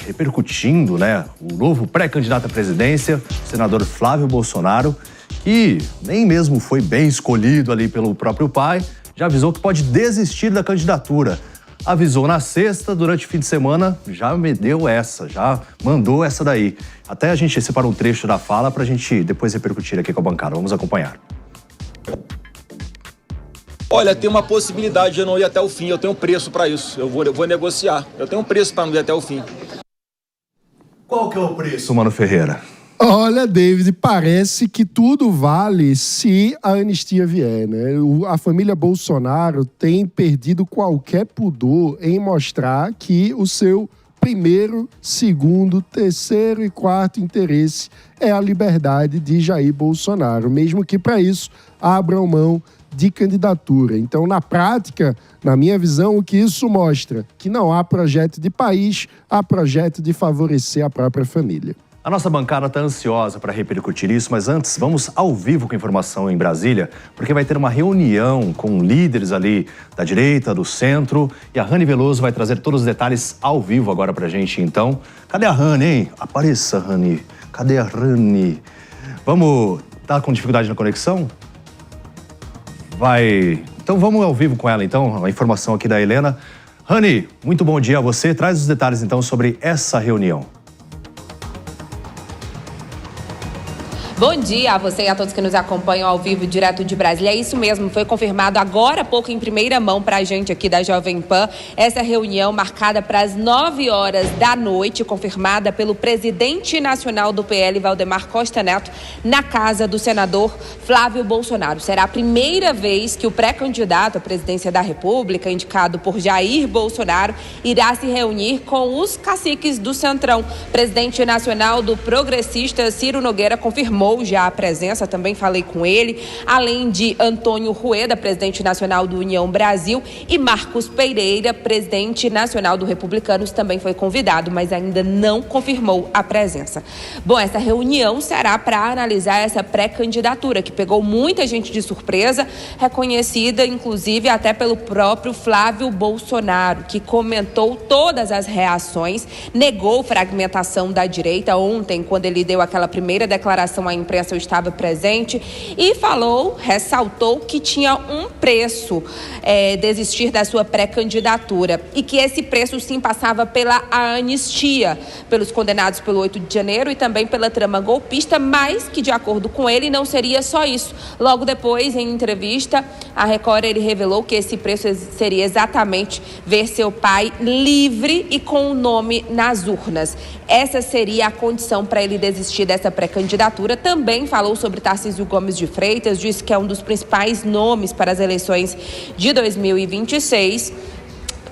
repercutindo, né, o novo pré-candidato à presidência, o senador Flávio Bolsonaro, que nem mesmo foi bem escolhido ali pelo próprio pai, já avisou que pode desistir da candidatura. Avisou na sexta, durante o fim de semana, já me deu essa, já mandou essa daí. Até a gente separou um trecho da fala para a gente depois repercutir aqui com a bancada. Vamos acompanhar. Olha, tem uma possibilidade de eu não ir até o fim, eu tenho um preço para isso, eu vou negociar, eu tenho um preço para não ir até o fim. Qual que é o preço, Mano Ferreira? Olha, David, parece que tudo vale se a anistia vier, né? A família Bolsonaro tem perdido qualquer pudor em mostrar que o seu primeiro, segundo, terceiro e quarto interesse é a liberdade de Jair Bolsonaro, mesmo que para isso abram mão de candidatura. Então, na prática, na minha visão, o que isso mostra? Que não há projeto de país, há projeto de favorecer a própria família. A nossa bancada está ansiosa para repercutir isso, mas antes vamos ao vivo com informação em Brasília, porque vai ter uma reunião com líderes ali da direita, do centro, e a Rani Veloso vai trazer todos os detalhes ao vivo agora pra gente, então. Cadê a Rani, hein? Apareça, Rani. Cadê a Rani? Vamos... Tá com dificuldade na conexão? Vai... Então vamos ao vivo com ela, então, a informação aqui da Helena. Rani, muito bom dia a você. Traz os detalhes, então, sobre essa reunião. Bom dia a você e a todos que nos acompanham ao vivo, direto de Brasília. É isso mesmo, foi confirmado agora há pouco em primeira mão para a gente aqui da Jovem Pan. Essa reunião marcada para as 9 horas da noite, confirmada pelo presidente nacional do PL, Valdemar Costa Neto, na casa do senador Flávio Bolsonaro. Será a primeira vez que o pré-candidato à presidência da República, indicado por Jair Bolsonaro, irá se reunir com os caciques do Centrão. Presidente nacional do Progressista, Ciro Nogueira, confirmou já a presença, também falei com ele, além de Antônio Rueda, presidente nacional do União Brasil, e Marcos Pereira, presidente nacional do Republicanos, também foi convidado, mas ainda não confirmou a presença. Bom, essa reunião será para analisar essa pré-candidatura, que pegou muita gente de surpresa, reconhecida inclusive até pelo próprio Flávio Bolsonaro, que comentou todas as reações, negou fragmentação da direita ontem, quando ele deu aquela primeira declaração à imprensa, eu estava presente, e ressaltou que tinha um preço desistir da sua pré-candidatura e que esse preço sim passava pela anistia pelos condenados pelo 8 de janeiro e também pela trama golpista, mas que, de acordo com ele, não seria só isso. Logo depois, em entrevista à Record, ele revelou que esse preço seria exatamente ver seu pai livre e com o nome nas urnas. Essa seria a condição para ele desistir dessa pré-candidatura. Também falou sobre Tarcísio Gomes de Freitas, disse que é um dos principais nomes para as eleições de 2026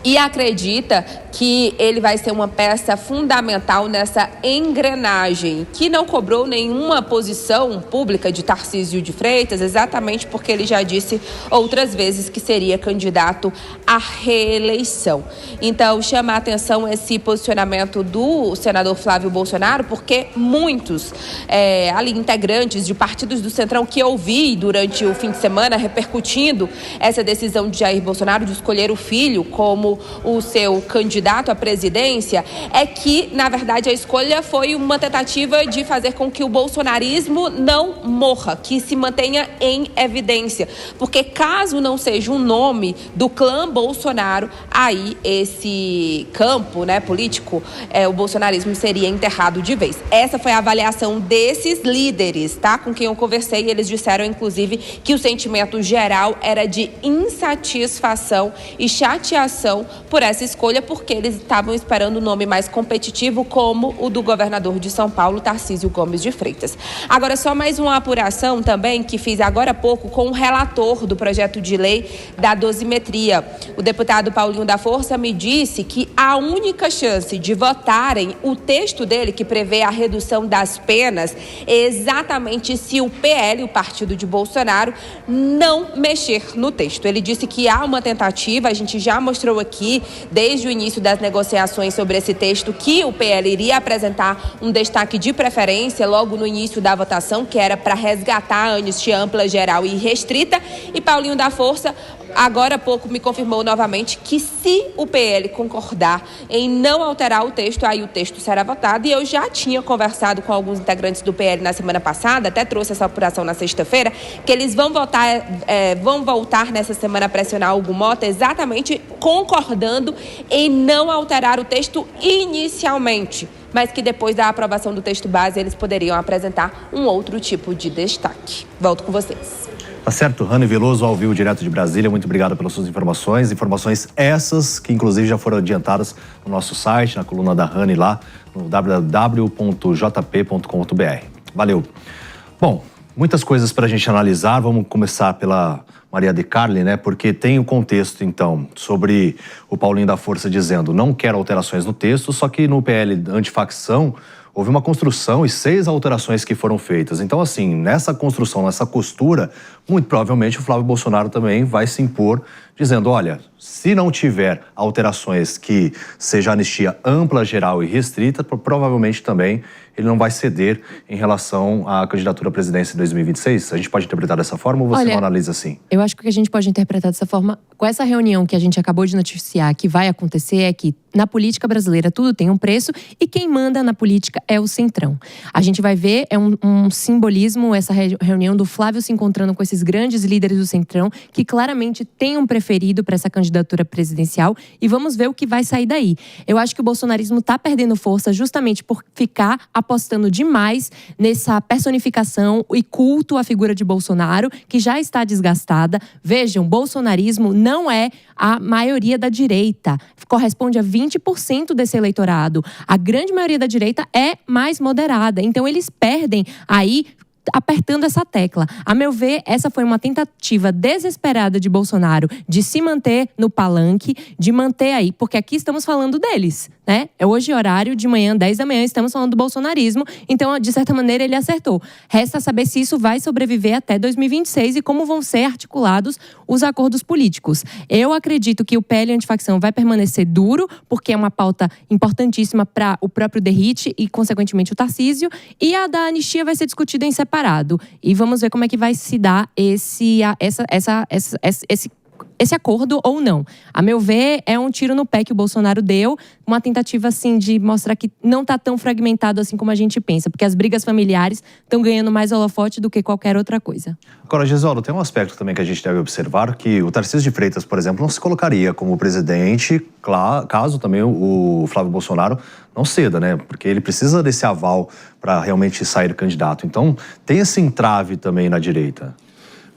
e acredita que ele vai ser uma peça fundamental nessa engrenagem, que não cobrou nenhuma posição pública de Tarcísio de Freitas, exatamente porque ele já disse outras vezes que seria candidato à reeleição. Então, chama a atenção esse posicionamento do senador Flávio Bolsonaro, porque muitos ali integrantes de partidos do Centrão que eu vi durante o fim de semana repercutindo essa decisão de Jair Bolsonaro de escolher o filho como o seu candidato à presidência, é que, na verdade, a escolha foi uma tentativa de fazer com que o bolsonarismo não morra, que se mantenha em evidência. Porque caso não seja um nome do clã Bolsonaro, aí esse campo, né, político, o bolsonarismo seria enterrado de vez. Essa foi a avaliação desses líderes, tá? Com quem eu conversei, eles disseram, inclusive, que o sentimento geral era de insatisfação e chateação por essa escolha, porque eles estavam esperando um nome mais competitivo, como o do governador de São Paulo, Tarcísio Gomes de Freitas. Agora, só mais uma apuração também que fiz agora há pouco com o relator do projeto de lei da dosimetria. O deputado Paulinho da Força me disse que a única chance de votarem o texto dele, que prevê a redução das penas, é exatamente se o PL, o partido de Bolsonaro, não mexer no texto. Ele disse que há uma tentativa, a gente já mostrou aqui, desde o início das negociações sobre esse texto, que o PL iria apresentar um destaque de preferência logo no início da votação, que era para resgatar a anistia ampla, geral e restrita. E Paulinho da Força agora há pouco me confirmou novamente que se o PL concordar em não alterar o texto, aí o texto será votado. E eu já tinha conversado com alguns integrantes do PL na semana passada, até trouxe essa apuração na sexta-feira, que eles vão voltar nessa semana a pressionar Hugo Mota exatamente concordando em não alterar o texto inicialmente, mas que depois da aprovação do texto base eles poderiam apresentar um outro tipo de destaque. Volto com vocês. Tá certo, Rani Veloso, ao vivo, direto de Brasília. Muito obrigado pelas suas informações. Informações essas que, inclusive, já foram adiantadas no nosso site, na coluna da Rani lá, no www.jp.com.br. Valeu. Bom, muitas coisas para a gente analisar. Vamos começar pela Maria de Carli, né? Porque tem o contexto, então, sobre o Paulinho da Força dizendo não quero alterações no texto, só que no PL antifacção houve uma construção e 6 alterações que foram feitas. Então, assim, nessa construção, nessa costura, muito provavelmente o Flávio Bolsonaro também vai se impor, dizendo, olha, se não tiver alterações que seja anistia ampla, geral e restrita, provavelmente também ele não vai ceder em relação à candidatura à presidência em 2026? A gente pode interpretar dessa forma ou você não analisa assim? Eu acho que o que a gente pode interpretar dessa forma, com essa reunião que a gente acabou de noticiar que vai acontecer, é que na política brasileira tudo tem um preço e quem manda na política é o Centrão. A gente vai ver, é um simbolismo, essa reunião do Flávio se encontrando com esses grandes líderes do Centrão, que claramente tem um preferido para essa candidatura presidencial, e vamos ver o que vai sair daí. Eu acho que o bolsonarismo está perdendo força justamente por ficar apostando demais nessa personificação e culto à figura de Bolsonaro, que já está desgastada. Vejam, bolsonarismo não é a maioria da direita, corresponde a 20% desse eleitorado. A grande maioria da direita é mais moderada, então eles perdem aí apertando essa tecla. A meu ver, essa foi uma tentativa desesperada de Bolsonaro de se manter no palanque, de manter aí, porque aqui estamos falando deles, né? Hoje, horário de manhã, 10 da manhã, estamos falando do bolsonarismo, então, de certa maneira, ele acertou. Resta saber se isso vai sobreviver até 2026 e como vão ser articulados os acordos políticos. Eu acredito que o PL antifacção vai permanecer duro, porque é uma pauta importantíssima para o próprio Derrite e, consequentemente, o Tarcísio, e a da anistia vai ser discutida em separado. E vamos ver como é que vai se dar esse acordo ou não. A meu ver, é um tiro no pé que o Bolsonaro deu, uma tentativa, assim, de mostrar que não está tão fragmentado assim como a gente pensa, porque as brigas familiares estão ganhando mais holofote do que qualquer outra coisa. Agora, Gesualdo, tem um aspecto também que a gente deve observar, que o Tarcísio de Freitas, por exemplo, não se colocaria como presidente, caso também o Flávio Bolsonaro não ceda, né? Porque ele precisa desse aval para realmente sair candidato. Então, tem esse entrave também na direita.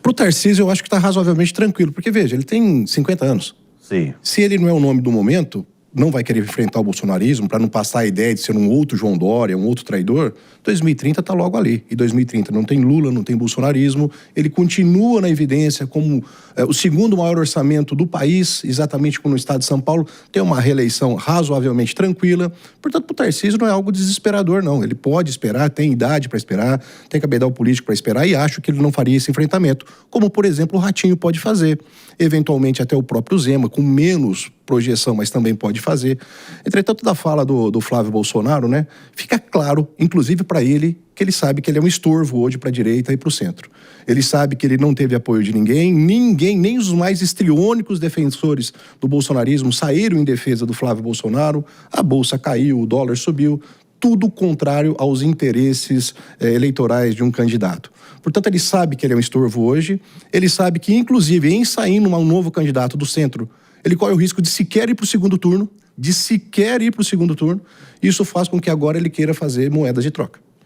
Pro Tarcísio, eu acho que está razoavelmente tranquilo, porque, veja, ele tem 50 anos. Sim. Se ele não é o nome do momento, não vai querer enfrentar o bolsonarismo para não passar a ideia de ser um outro João Dória, um outro traidor, 2030 está logo ali. E 2030 não tem Lula, não tem bolsonarismo, ele continua na evidência como o segundo maior orçamento do país, exatamente como no estado de São Paulo, tem uma reeleição razoavelmente tranquila. Portanto, para o Tarcísio não é algo desesperador, não. Ele pode esperar, tem idade para esperar, tem cabedal político para esperar, e acho que ele não faria esse enfrentamento, como, por exemplo, o Ratinho pode fazer. Eventualmente até o próprio Zema, com menos projeção, mas também pode fazer. Entretanto, da fala do Flávio Bolsonaro, né, fica claro, inclusive para ele, que ele sabe que ele é um estorvo hoje para a direita e para o centro. Ele sabe que ele não teve apoio de ninguém, nem os mais histriônicos defensores do bolsonarismo saíram em defesa do Flávio Bolsonaro, a bolsa caiu, o dólar subiu, tudo contrário aos interesses eleitorais de um candidato. Portanto, ele sabe que ele é um estorvo hoje, ele sabe que, inclusive, em saindo um novo candidato do centro, ele corre o risco de sequer ir para o segundo turno, isso faz com que agora ele queira fazer moedas de troca.